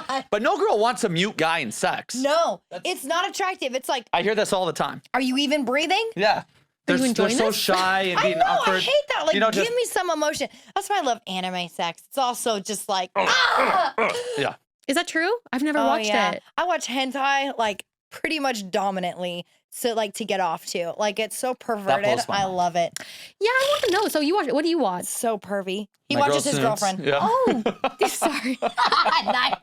God. But no girl wants a mute guy in sex. No, it's not attractive. It's like, I hear this all the time. are you even breathing? Yeah. They're you enjoying so this? shy and I being know, awkward. I hate that. Like, You know, give just- me some emotion. That's why I love anime sex. It's also just like, Yeah. Is that true? I've never oh, watched yeah. it. I watch hentai like pretty much dominantly. So like to get off to. Like it's so perverted. blows my I mind. love it. Yeah, I want to know. So you watch it. What do you watch? It's so pervy. He My watches girl his snoots. girlfriend. Yeah. Oh, sorry. Nice.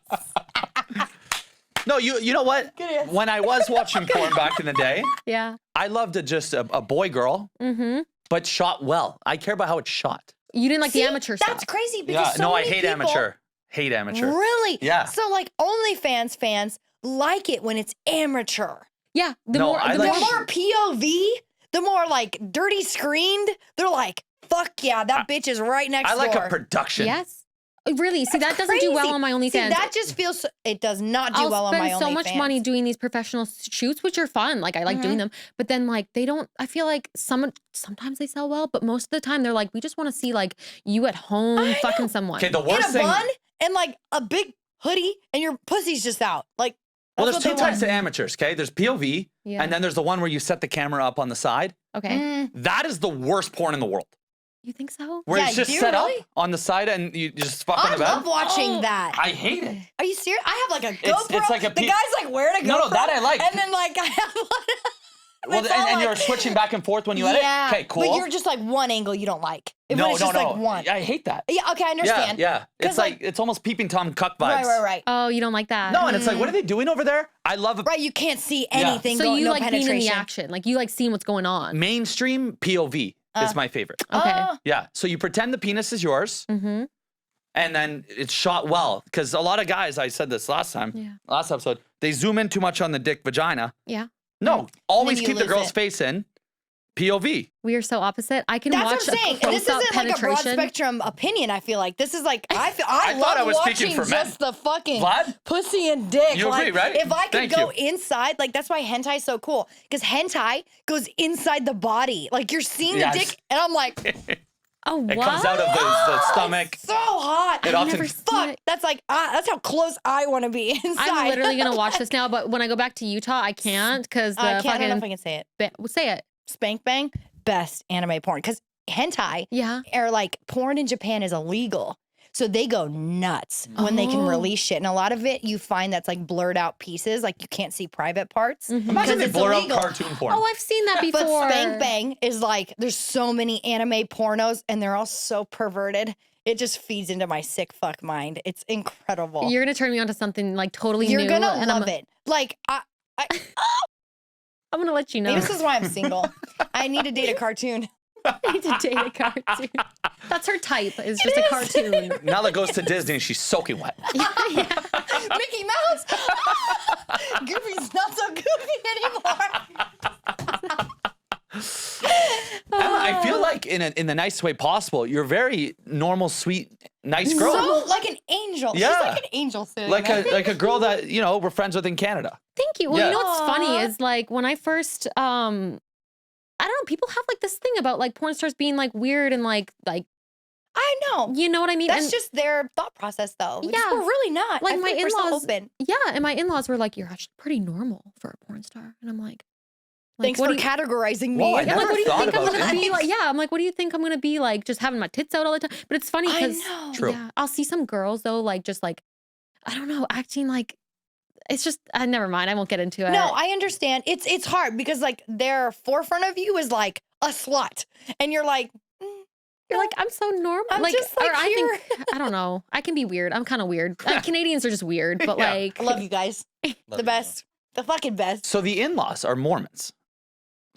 No, you know what? Good answer. When I was watching porn back in the day, Yeah. I loved a boy girl, Mm-hmm. but shot well. I care about how it's shot. You didn't like See, the amateur stuff. That's crazy because so no, I many hate people, amateur. Hate amateur. Really? Yeah. So like OnlyFans fans like it when it's amateur. Yeah. The No, more, I the like- The more, more POV, the more like dirty screened, they're like, fuck yeah, that bitch is right next I like door. a production. yes. Really? See, that doesn't do well Crazy. on my OnlyFans. See, that just feels, it does not do I'll well on my OnlyFans. spend so much money doing these professional shoots, which are fun. Like I like doing them, but then like they don't. I feel like sometimes they sell well, but most of the time they're like, we just want to see like you at home I fucking know. someone. Okay, the In worst a thing. bun and like a big hoodie and your pussy's just out. Like, Well, that's there's two what they types of amateurs, okay? There's POV, Yeah. and then there's the one where you set the camera up on the side. Okay, want. That is the worst porn in the world. you think so? Where Yeah, it's just do you set really? up on the side and you just fuck on I the bed. love watching Oh. that. I hate it. Are you serious? I have like a It's- GoPro. it's like a the pe- guy's like, where to go? No, that I like. And then like I have one. Well, It's all and you're like- switching back and forth when you edit? Yeah. Okay, cool. But you're just like one angle you don't like. When no, it's no, just no. like one. I hate that. Yeah, okay, I understand. Yeah. It's 'Cause, like, like- it's almost peeping Tom cuck vibes. Right. Oh, you don't like that? No, and it's like, what are they doing over there? I love it. Right, you can't see Yeah. anything. So going, you no like penetration. being in the action, like you like seeing what's going on. Mainstream POV is my favorite. Okay. Yeah. So you pretend the penis is yours, Mm-hmm. and then it's shot well. Because a lot of guys, I said this last time, Yeah. last episode, they zoom in too much on the dick vagina. Yeah. No, always you keep the lose girl's it. face in. POV. We are so opposite. I can That's watch what I'm saying. a And this close-up isn't like a broad penetration. spectrum opinion, I feel like. This is like, I I thought love I was watching speaking for men. just the fucking Vlad? pussy and dick. You agree, Like, right? If I could Thank go you. inside, like that's why hentai is so cool. Because hentai goes inside the body. Like you're seeing Yes. the dick, and I'm like, Oh, what? It comes out of the stomach. so hot. It often- never seen Fuck. it. That's like, that's how close I want to be inside. I'm literally gonna watch this now, but when I go back to Utah, I can't because the I don't know if I fucking can say it. say it. Spank Bang, best anime porn. Because hentai Yeah. or like porn in Japan is illegal. So they go nuts when they can Oh. release shit. And a lot of it you find that's like blurred out pieces, like you can't see private parts. Mhm. Imagine Because they it's blur illegal. out cartoon porn. Oh, I've seen that before. But Spank Bang is like, there's so many anime pornos and they're all so perverted. It just feeds into my sick fuck mind. It's incredible. You're gonna turn me on to something like totally You're new. gonna and love it. Like, I'm gonna let you know. maybe this is why I'm single. I need to date a cartoon. I need to date a cartoon. That's her type. Is just a cartoon. Now that goes to Disney and she's soaking wet. Mickey Mouse. Goofy's not so goofy anymore. I feel like in the nicest way possible, you're very normal, sweet, nice girl. So like an angel. Yeah. She's like an angel. like a girl that, we're friends with in Canada. Thank you. Well, Yeah. you know what's funny Aw. is like when I first I don't know, people have like this thing about like porn stars being like weird and like I know. you know what I mean? That's And just their thought process, though. Just, Yeah. we're really not. Like, I feel my we're so in-laws- open. yeah, and my in-laws were like, you're actually pretty normal for a porn star. And I'm like Thanks what for do you- categorizing me. Whoa, I I'm never like, what do you thought think I'm about gonna that. be like? Yeah, I'm like, what do you think I'm gonna be like? Just having my tits out all the time. But it's funny I because know. True. yeah, I'll see some girls though, like just like I don't know, acting like it's just never mind. I won't get into it. No, I understand. It's hard because like their forefront of you is like a slut, and you're like, You're like, I'm so normal. I'm like, just, like, or I here. think I don't know. I can be weird. I'm kind of weird. Canadians are just weird, but Yeah. like I love you guys, the best, the fucking best. So the in-laws are Mormons.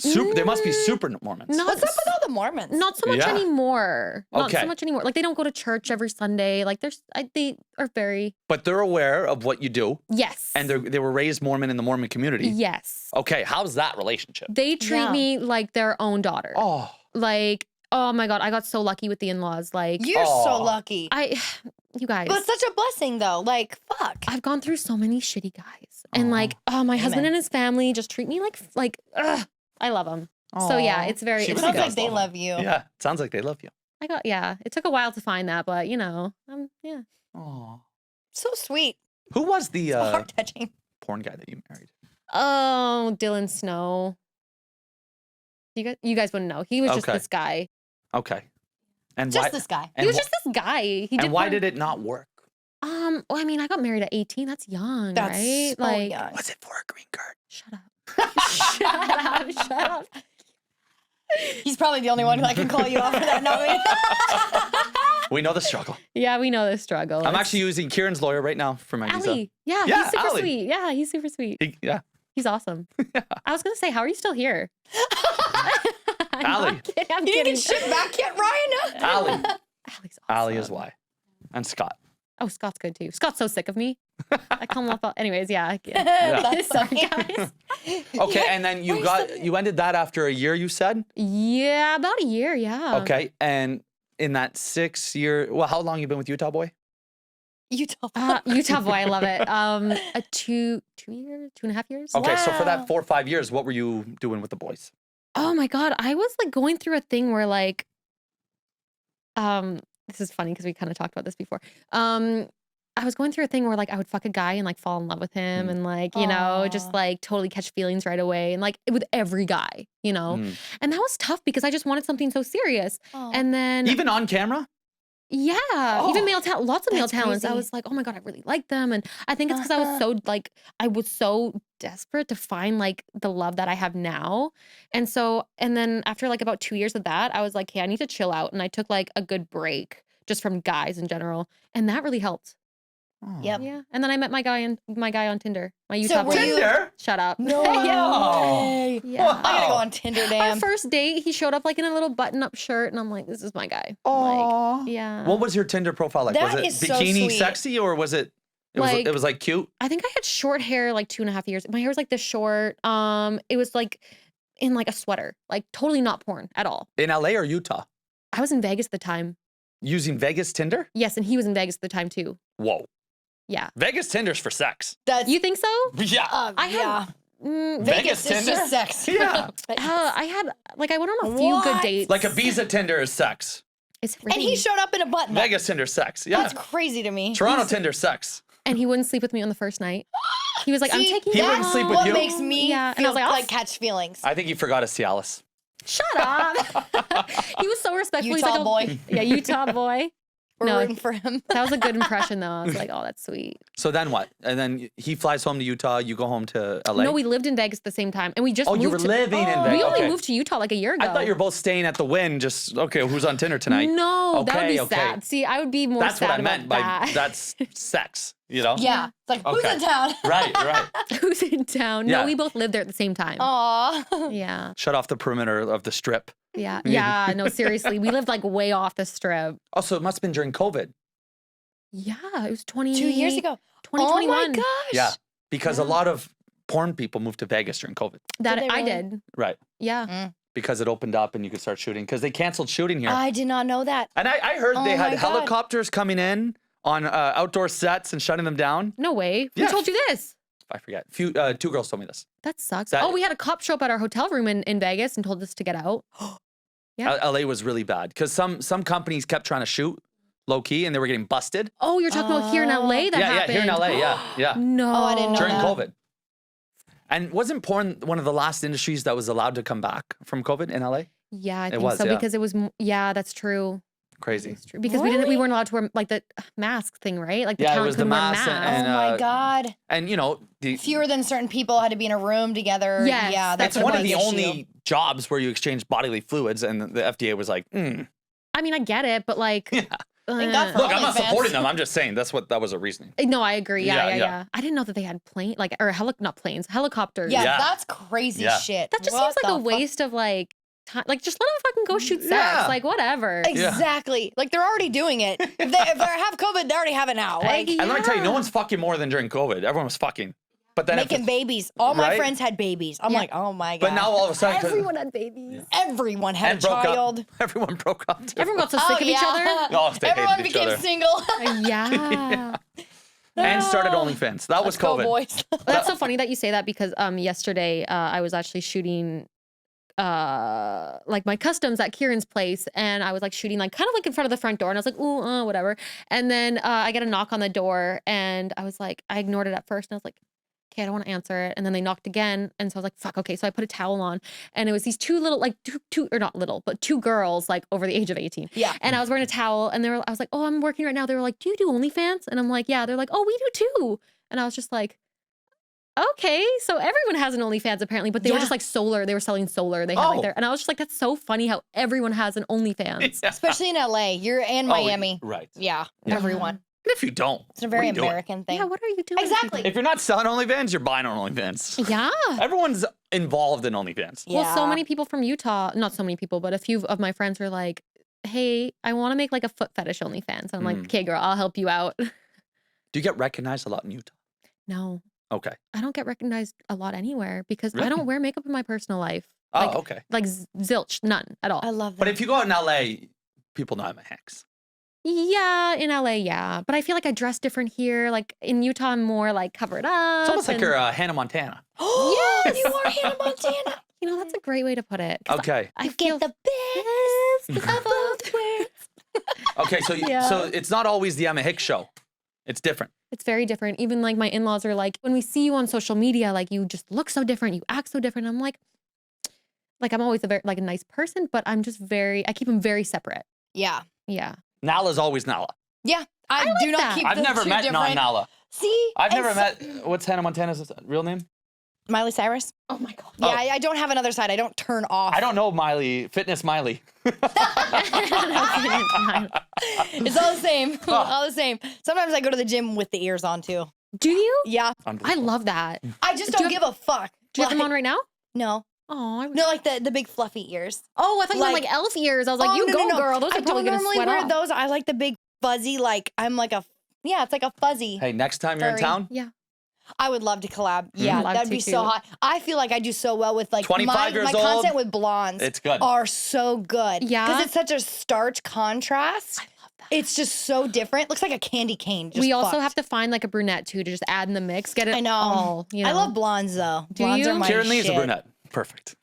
They must be super Mormons. not What's up with all the Mormons? not so much Yeah. anymore. Not Okay. so much anymore. Like they don't go to church every Sunday. Like they are very But they're aware of what you do, yes. and they were raised Mormon in the Mormon community. yes. Okay, how's that relationship? They treat Yeah. me like their own daughter. Oh, Like, oh my God, I got so lucky with the in-laws. Like You're so Aw. lucky. you guys. But it's such a blessing though. Like, fuck. I've gone through so many shitty guys. And like, my husband and his family just treat me like, I love them. So yeah, it's very, She It really sounds does like they love you. Yeah, it sounds like they love you. it took a while to find that, but you know, yeah. Oh. So sweet. Who was the Heart touching. porn guy that you married? Oh, Dylan Snow. You guys wouldn't know. He was just Okay. this guy. Okay. And Just why? this guy. And He was wh- just this guy. He and did why porn. did it not work? Well, I mean, I got married at 18. That's young, That's right? so Like, young. Was it for a green card? shut up. Shut up. He's probably the only one that can call you out for that, not me. We know the struggle. Yeah, we know the struggle. I'm It's- actually using Kieran's lawyer right now for my visa. Allie. Yeah, Yeah, he's super Allie. sweet. Yeah, he's super sweet. Yeah. He's awesome. I was gonna say, how are you still here? I'm Allie. not kidding. I'm You didn't kidding. get shit back yet, Ryan? Allie. Allie's Allie is awesome. why. And Scott. Oh, Scott's good too. Scott's so sick of me. I call him up. Anyways, yeah. That's Sorry, funny. guys. Okay, and then you ended that after a year, you said? Yeah, about a year. Yeah. Okay, and in that 6 year, well, how long you been with Utah Boy? Utah. Utah boy, I love it. A 2.5 years. Okay, so for Wow. that 4 or 5 years, what were you doing with the boys? Oh my God. I was like going through a thing where like, this is funny because we kind of talked about this before. I was going through a thing where like I would fuck a guy and like fall in love with him and like, you know, just Aw. like totally catch feelings right away. And like with every guy, you know, Mm. and that was tough because I just wanted something so serious. Oh. And then, Even on camera? yeah, even male talent, lots of male that's talents. I crazy. was like, oh my God, I really like them. And I think it's because I was so like, I was so desperate to find like the love that I have now. And so, and then after like about 2 years of that, I was like, hey, I need to chill out. And I took like a good break just from guys in general. And that really helped. Yep. Yeah. And then I met my guy on Tinder, my Utah So were boy. you- Tinder? Shut up. No yeah. way. Yeah. I gotta go Wow. on Tinder, Our damn. first date, he showed up like in a little button-up shirt, and I'm like, this is my guy. I'm Aw. like, yeah. What was your Tinder profile like? That Was it is so bikini sweet. sexy or was it Like- it was like cute? I think I had short hair like 2.5 years. My hair was like this short. It was like in like a sweater, like totally not porn at all. In LA or Utah? I was in Vegas at the time. Using Vegas Tinder? Yes, and he was in Vegas at the time too. Whoa. Yeah. Vegas Tinder's for sex. That's You think so? Yeah. I had yeah. Vegas Vegas is Tinder? just sex. Yeah. I had like I went on a few good What? dates. Like Ibiza Tinder is sex. It's And he really- showed up in a button. Vegas Tinder sex. Yeah. That's crazy to me. Toronto Tinder sex. and he wouldn't sleep with me on the first night. He was like, I'm See, taking He you wouldn't home. sleep with what you? makes me Yeah, and I feel was like, like, I'll catch feelings. I think you forgot a Cialis. Shut up. He was so respectful. He's Utah like, boy. Yeah, Utah boy. We're No. rooting for him. That was a good impression though. I was like, oh, that's sweet. So then what? And then he flies home to Utah. You go home to LA. No, we lived in Vegas at the same time. And we just Oh, moved you were to, living in Vegas. We only Okay. moved to Utah like a year ago. I thought you were both staying at the Wynn. Just okay. Who's on Tinder tonight? No, that would be Okay, sad. See, I would be more That's sad what I meant by about that. that's sex. You know? Yeah. It's like, who's Okay. in town? Right. Right. Who's in town? Yeah. No, we both lived there at the same time. Aw. Yeah. Shut off the perimeter of the strip. Yeah. Yeah. No, seriously. We lived like way off the strip. Oh, so it must have been during COVID. Yeah. It was 20. 2 years ago. 2021. Oh my gosh. Yeah. Because a Yeah. lot of porn people moved to Vegas during COVID. That Did they I really? did. Right. Yeah. Because it opened up and you could start shooting. Because they canceled shooting here. I did not know that. And I heard they Oh had my God. helicopters coming in on outdoor sets and shutting them down. No way. Who Yeah. told you this? I forget. Two girls told me this. That sucks. That- Oh, we had a cop show up at our hotel room in Vegas and told us to get out. Yeah. LA was really bad because some companies kept trying to shoot low key and they were getting busted. Oh, you're talking about here in LA that yeah, happened? here in LA. Yeah, yeah. No. Oh, I didn't know During that. COVID. And wasn't porn one of the last industries that was allowed to come back from COVID in LA? Yeah, I think was, so yeah. because it was. Yeah, that's true. Crazy. It's true because we Really? weren't allowed to wear like the mask thing, right? Like the Yeah, it talent was the couldn't wear mask masks. and, Oh my uh, God. And you know, Fewer than certain people had to be in a room together. Yes, Yeah, that's that's it's a one of big the issue. only jobs where you exchange bodily fluids, and the FDA was like, I mean, I get it, but like, Thank God for Look, I'm not OnlyFans. supporting them. I'm just saying that was a reasoning. no, I agree. Yeah, Yeah, yeah, yeah. yeah. I didn't know that they had not planes, helicopters. Yeah, Yeah. that's crazy Yeah. shit. That just What seems like a the fuck? waste of like time. Like, just let them fucking go shoot sex. Yeah. Like, whatever. Exactly. Like they're already doing it. If they have COVID, they already have it now. Like, And let me tell you, no Yeah. one's fucking more than during COVID. Everyone was fucking. But then making babies. All my Right? friends had babies. I'm like, oh my god. But now all of a sudden, 'cause- Everyone had babies. everyone had and a broke child. up. Everyone broke up. Too. Everyone got so sick of each other. Oh, they Everyone hated each became other. single. Yeah. And started OnlyFans. That was Let's go, COVID. boys. That's so funny that you say that because yesterday I was actually shooting like my customs at Kieran's place, and I was like shooting like kind of like in front of the front door, and I was like, ooh, whatever. And then I get a knock on the door, and I was like, I ignored it at first, and I was like, okay, I don't want to answer it. And then they knocked again, and so I was like, fuck, okay. So I put a towel on, and it was these two little like two or not little, but two girls like over the age of 18. Yeah. And I was wearing a towel, and I was like, oh, I'm working right now. They were like, do you do OnlyFans? And I'm like, yeah. They're like, oh, we do too. And I was just like, okay, so everyone has an OnlyFans apparently, but they were just like solar. They were selling solar. They had like and I was just like, that's so funny how everyone has an OnlyFans. Yeah. Especially in LA. You're in Miami. Right. Yeah, Yeah. everyone. And if you don't, It's a very what are you doing? American thing. Yeah, what are you doing? Exactly. If you're not selling OnlyFans, you're buying on OnlyFans. Yeah. Everyone's involved in OnlyFans. Yeah. Well, so many people from Utah, not so many people, but a few of my friends were like, hey, I want to make like a foot fetish OnlyFans. And I'm like, okay, girl, I'll help you out. Do you get recognized a lot in Utah? No, Okay. I don't get recognized a lot anywhere because Really? I don't wear makeup in my personal life. Oh, Like- okay. Like zilch, none at all. I love that. But if you go out in LA, people know I'm a hex. Yeah, in LA, yeah. But I feel like I dress different here. Like in Utah, I'm more like covered up. It's almost like and- you're Hannah Montana. Yes! You are Hannah Montana. You know, that's a great way to put it. 'Cause Okay. I You feel get the best of both worlds. Okay. So Yeah. so it's not always the Emma Hicks show. It's different. it's very different. Even like my in-laws are like, when we see you on social media, like you just look so different, you act so different. I'm like I'm always a very like a nice person, but I'm just I keep them very separate. Yeah. Yeah. Nala's always Nala. Yeah. I do not that. keep I've the never two met different. non-Nala. See? I've And never so- met. What's Hannah Montana's real name? Miley Cyrus. Oh my God. Yeah, I don't have another side. I don't turn off. I don't know Miley. Fitness Miley. It's all the same. All the same. Sometimes I go to the gym with the ears on too. Do you? Yeah. I Unbelievable. love that. I just Do don't you give a fuck. Do you have them on right now? No. Oh, No, like the big fluffy ears. Oh, I thought you meant Like- like elf ears. I was like, Oh, you no, go, no, no. girl. Those I are probably don't gonna normally sweat wear off. those. I like the big fuzzy, like I'm like a it's like a fuzzy. Hey, next time you're in Furry. town, Yeah. I would love to collab. Yeah, Love that'd to be so too. hot. I feel like I do so well with like 25 years my old, content with blondes. it's good. Are so good. Yeah? Because it's such a starch contrast. I love that. It's just so different. Looks like a candy cane. Just We also fucked. have to find like a brunette too to just add in the mix. Get it I know. all. You know. I love blondes though. Do Blondes you? are my Kieran Lee's a shit. brunette. Perfect.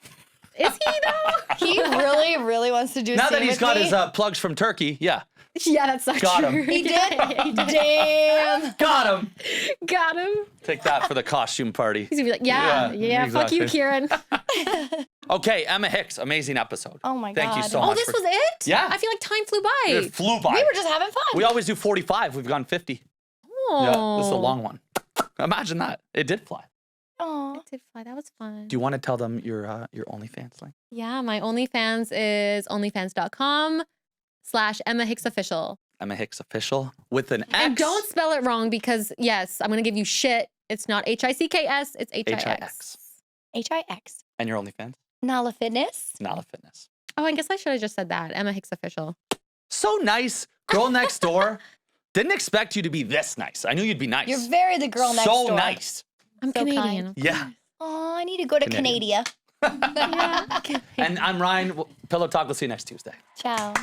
Is he though? He really, really wants to do. Now scene that he's with got me. his plugs from Turkey, yeah, Yeah, that's so Got true. him. He did. Yeah, he did. Damn. got him. Got him. Take that for the costume party. He's gonna be like, yeah, fuck you, exactly. Kieran. Okay, Emma Hicks, amazing episode. Oh my Thank you God. so Oh, much. this was it? Yeah. I feel like time flew by. It flew by. We were just having fun. We always do 45. We've gone 50. Oh. Yeah, this is a long one. Imagine that. It did fly. Aw. It did fly. That was fun. Do you want to tell them your OnlyFans link? Yeah, my OnlyFans is onlyfans.com/Emma Hicks Official. Emma Hicks Official with an X. And don't spell it wrong because, yes, I'm going to give you shit. It's not HICKS, it's HIX. HIX. HIX. And your OnlyFans? Nala Fitness. Nala Fitness. Oh, I guess I should have just said that. Emma Hicks Official. So nice. Girl next door. Didn't expect you to be this nice. I knew you'd be nice. You're very the girl next so door. nice. I'm So Canadian. kind. Yeah. Oh, I need to go to Canadian. Canada. Yeah. And I'm Ryan. Pillow Talk. We'll see you next Tuesday. Ciao.